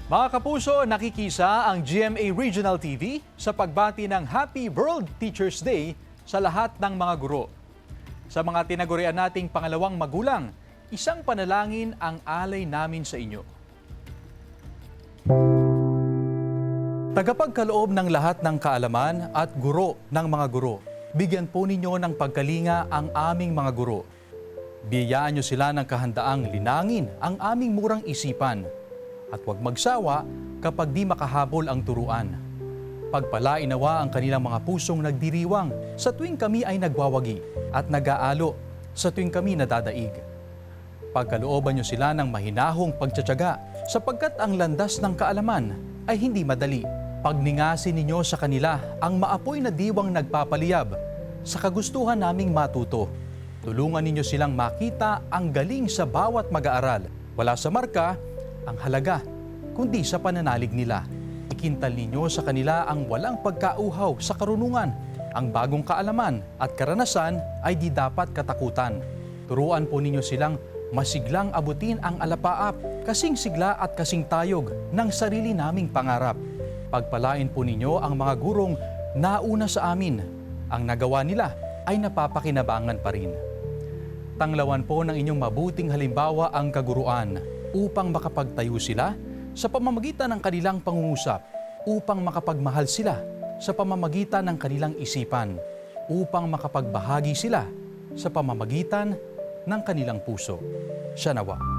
Mga kapuso, nakikisa ang GMA Regional TV sa pagbati ng Happy World Teachers Day sa lahat ng mga guro. Sa mga tinagurian nating pangalawang magulang, isang panalangin ang alay namin sa inyo. Tagapagkaloob ng lahat ng kaalaman at guro ng mga guro, bigyan po ninyo ng pagkalinga ang aming mga guro. Biyayaan nyo sila ng kahandaang linangin ang aming murang isipan at huwag magsawa kapag di makahabol ang turuan. Pagpalain nawa ang kanilang mga pusong nagdiriwang sa tuwing kami ay nagwawagi at nag-aalo sa tuwing kami nadadaig. Pagkalooban nyo sila ng mahinahong pagtsatsaga sapagkat ang landas ng kaalaman ay hindi madali. Pagningasin ninyo sa kanila ang maapoy na diwang nagpapaliyab sa kagustuhan naming matuto. Tulungan ninyo silang makita ang galing sa bawat mag-aaral. Wala sa marka ang halaga, kundi sa pananalig nila. Ikintal ninyo sa kanila ang walang pagkauhaw sa karunungan. Ang bagong kaalaman at karanasan ay di dapat katakutan. Turuan po ninyo silang masiglang abutin ang alapaap, kasing sigla at kasing tayog ng sarili naming pangarap. Pagpalain po ninyo ang mga gurong nauna sa amin. Ang nagawa nila ay napapakinabangan pa rin. Tanglawan po ng inyong mabuting halimbawa ang kaguruan upang makapagtayo sila sa pamamagitan ng kanilang pangungusap, upang makapagmahal sila sa pamamagitan ng kanilang isipan, upang makapagbahagi sila sa pamamagitan ng kanilang puso. Siya nawa.